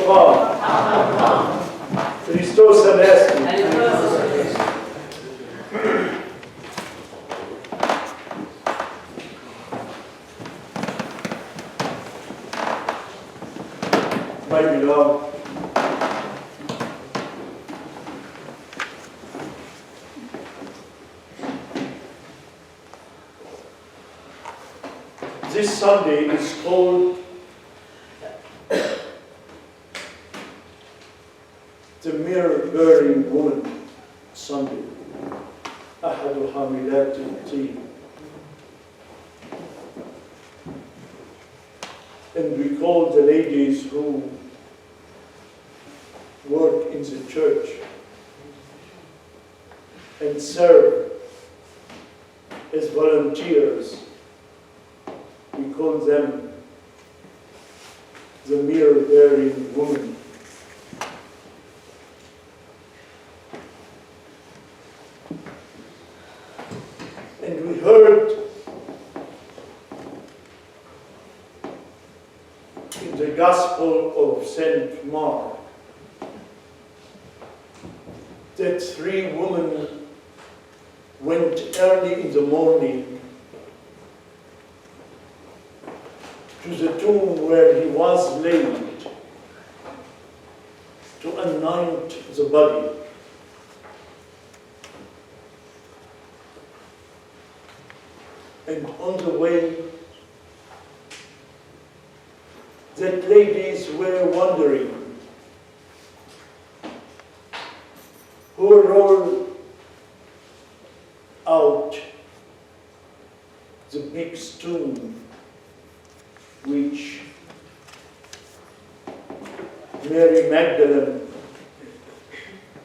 Father. Christos Anesti. My beloved, this Sunday is called the Myrrh Bearing Women Sunday. أحد حاملات الطيب. And we call the ladies who work in the church and serve as volunteers. We call them the Myrrh Bearing Women. And we heard in the Gospel of St. Mark that 3 women went early in the morning to the tomb where he was laid to anoint the body. And on the way, that ladies were wondering who rolled out the big stone which Mary Magdalene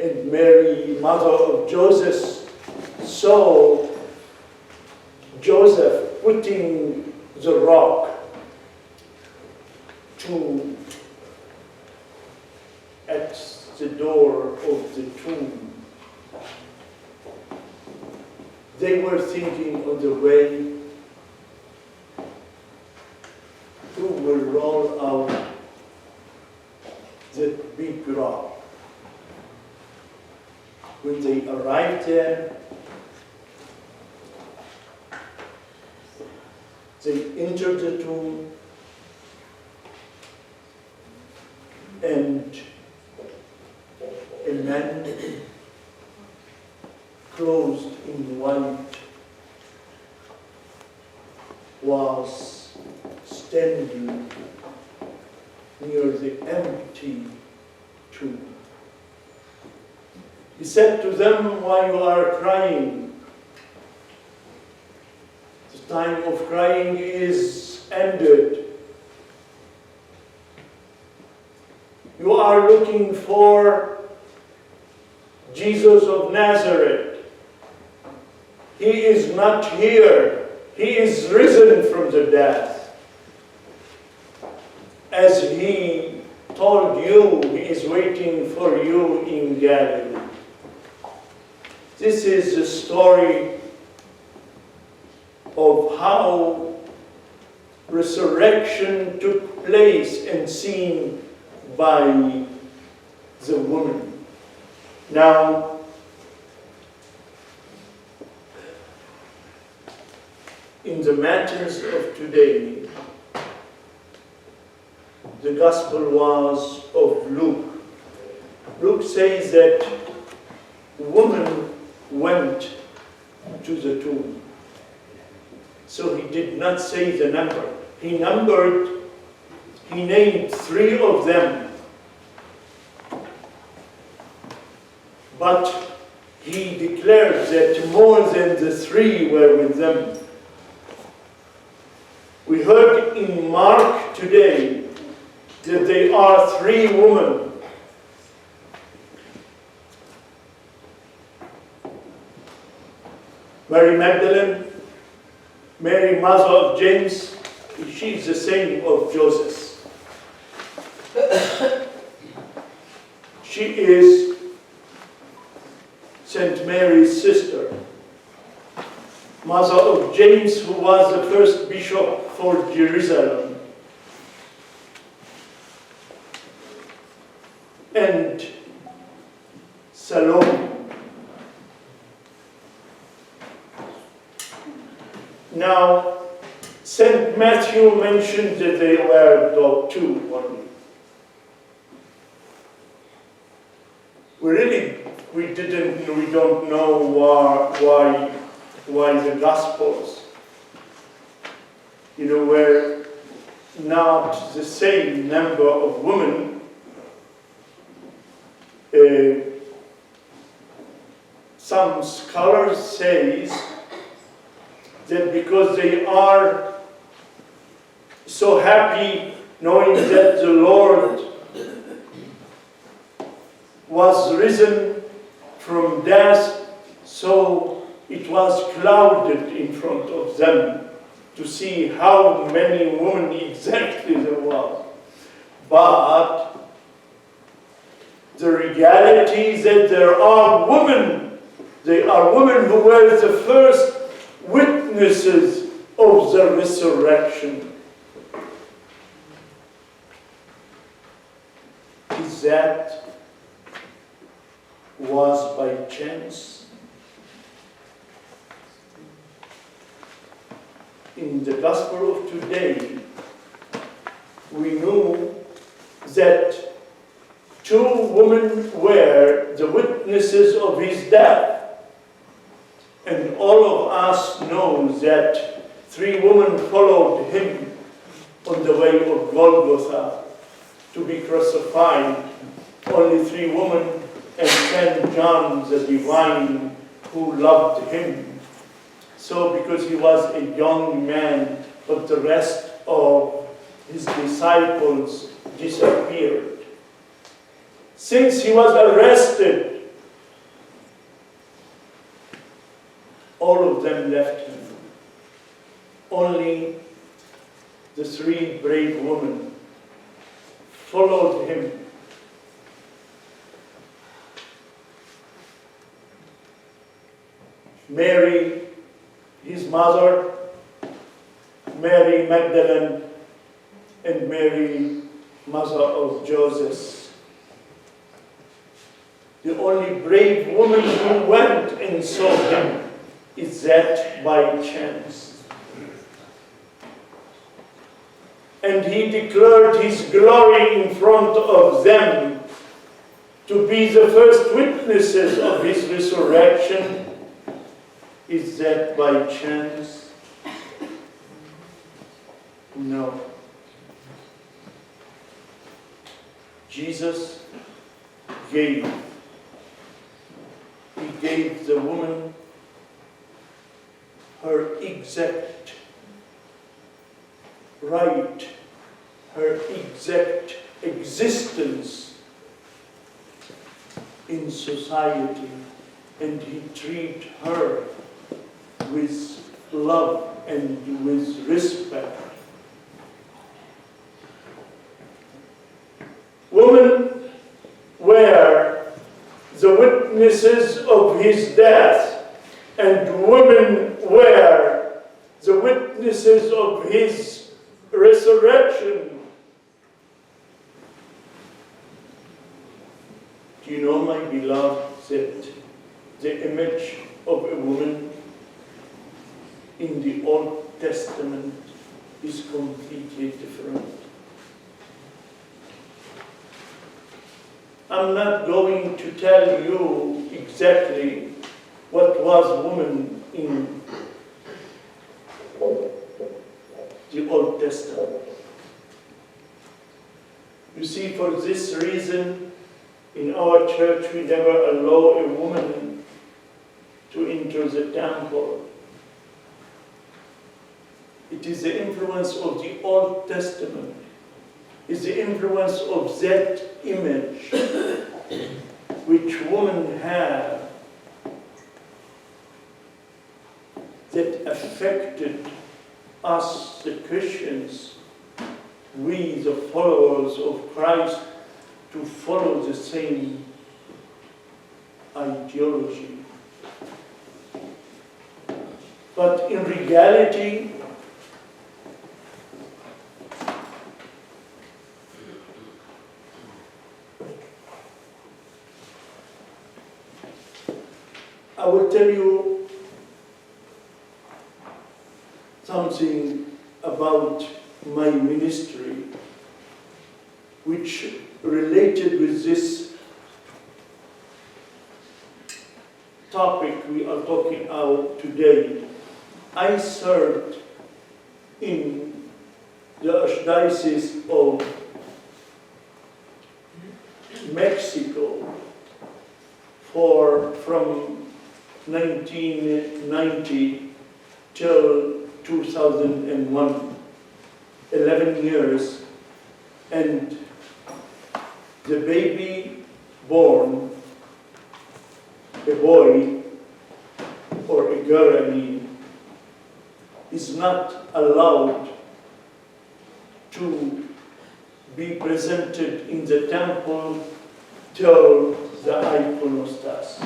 and Mary, mother of Joseph, saw Joseph putting the rock at the door of the tomb. They were thinking on the way, who will roll out that big rock. When they arrived there, they entered the tomb, and a man clothed in white was standing near the empty tomb. He said to them, "Why you are crying? The time of crying is ended. You are looking for Jesus of Nazareth. He is not here. He is risen from the dead. As he told you, he is waiting for you in Galilee." This is the story of how resurrection took place and seen by the woman. Now, in the matters of today, the gospel was of Luke. Luke says that the woman went to the tomb. So he did not say the number. He named 3 of them. But he declared that more than the 3 were with them. We heard in Mark today that there are 3 women. Mary Magdalene, Mary, mother of James, she is the same of Joseph. She is St. Mary's sister, mother of James, who was the first bishop for Jerusalem. and Salome. Now, St. Matthew mentioned that they were two only. We don't know why the Gospels, were not the same number of women. Some scholars say that because they are so happy knowing that the Lord was risen from death, so it was clouded in front of them to see how many women exactly there was. But the reality is that there are women. They are women who were the first witnesses of the resurrection. Is that was by chance? In the gospel of today, we know that two women were the witnesses of his death. And all of us know that 3 women followed him on the way of Golgotha to be crucified. Only 3 women and St. John the Divine who loved him. So because he was a young man, but the rest of his disciples disappeared. Since he was arrested, all of them left him. Only the 3 brave women followed him. Mary, his mother, Mary Magdalene, and Mary, mother of Joseph. The only brave woman who went and saw him. Is that by chance? And he declared his glory in front of them to be the first witnesses of his resurrection. Is that by chance? No. Jesus gave. He gave the woman her exact right, her exact existence in society, and he treated her with love and with respect. Women were the witnesses of his death, and women were the witnesses of his resurrection. Do you know, my beloved, that the image of a woman in the Old Testament is completely different? I'm not going to tell you exactly what was woman in the Old Testament. You see, for this reason, in our church we never allow a woman to enter the temple. It is the influence of the Old Testament. It's the influence of that image which women have that affected us, the Christians, we, the followers of Christ, to follow the same ideology. But in reality, I will tell you something about my ministry, which related with this topic we are talking about today. I served in the Archdiocese of Mexico from 1990 till 2001, 11 years, and the baby born, a boy or a girl, I mean, is not allowed to be presented in the temple till the iconostas.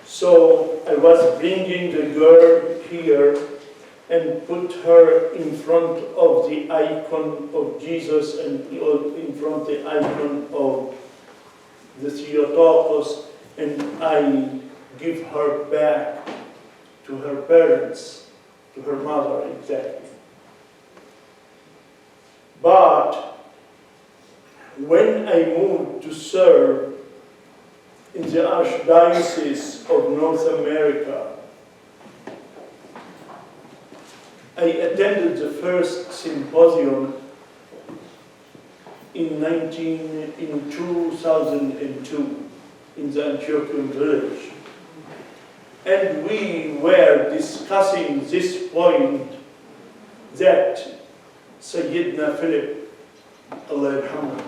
So I was bringing the girl here and put her in front of the icon of Jesus and in front of the icon of the Theotokos, and I give her back to her parents, to her mother, exactly. But when I moved to serve in the Archdiocese of North America, I attended the first symposium in 2002 in the Antiochian village. And we were discussing this point that Sayyidina Philip, Allah yarhamah,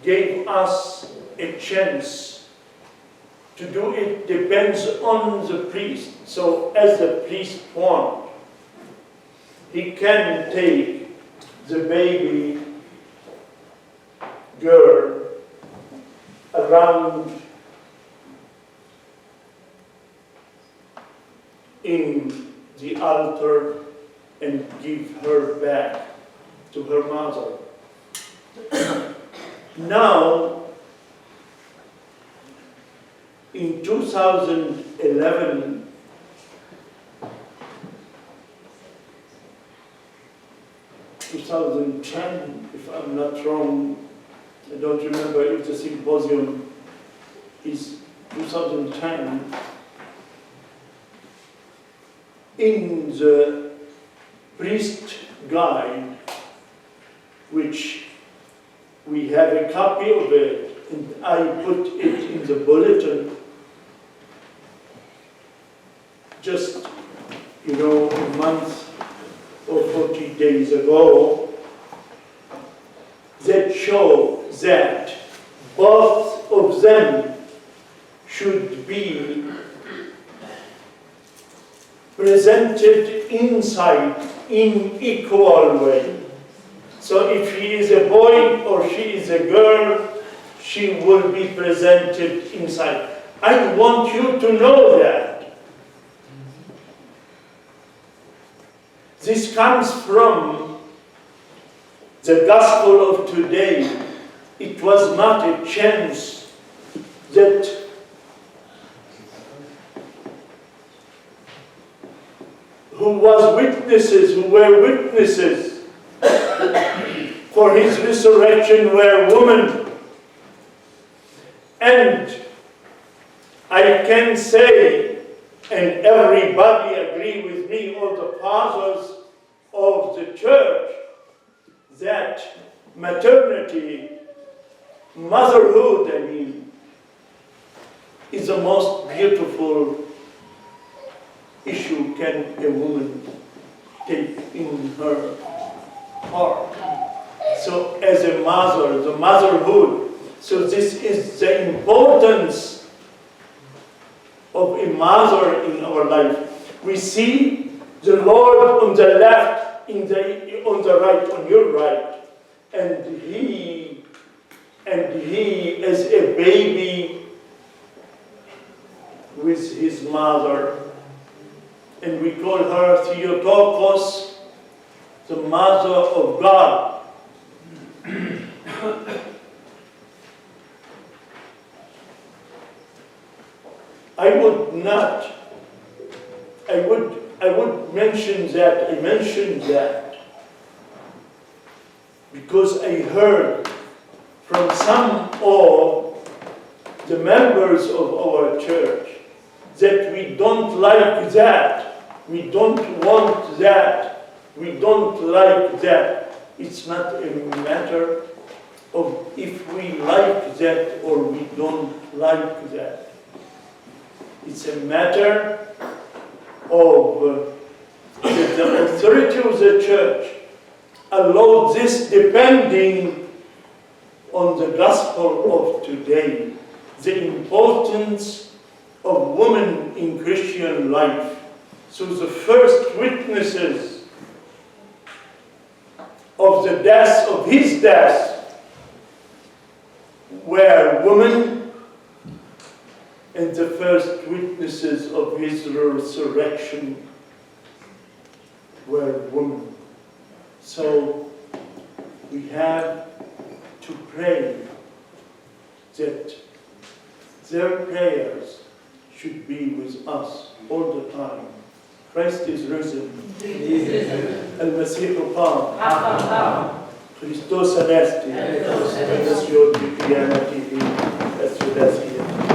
gave us a chance to do it depends on the priest. So as the priest wants, he can take the baby girl around in the altar and give her back to her mother. Now, in 2011, if I'm not wrong, I don't remember if the symposium is 2010, in the priest guide, which we have a copy of it, and I put it in the bulletin just, a month or 40 days ago, that show that both of them should be presented inside in equal way. So if he is a boy or she is a girl, she will be presented inside. I want you to know that. This comes from the gospel of today. It was not a chance that who were witnesses for his resurrection were women. And I can say, and everybody agree with me, all the fathers of the church, that maternity, motherhood, is the most beautiful issue can a woman take in her heart. So as a mother, the motherhood, so this is the importance of a mother in our life. We see the Lord on the left, on the right, on your right, and he is a baby with his mother, and we call her Theotokos, the mother of God. I would mention that, I mentioned that because I heard from some of the members of our church that we don't like that, we don't want that, we don't like that. It's not a matter of if we like that or we don't like that. It's a matter of the authority of the church allowed this depending on the gospel of today, the importance of women in Christian life. So the first witnesses of the death, of his death, were women, and the first witnesses of his resurrection were women. So we have to pray that their prayers should be with us all the time. Christ is risen. المسيح قام. Christos anesti. Christos anesti.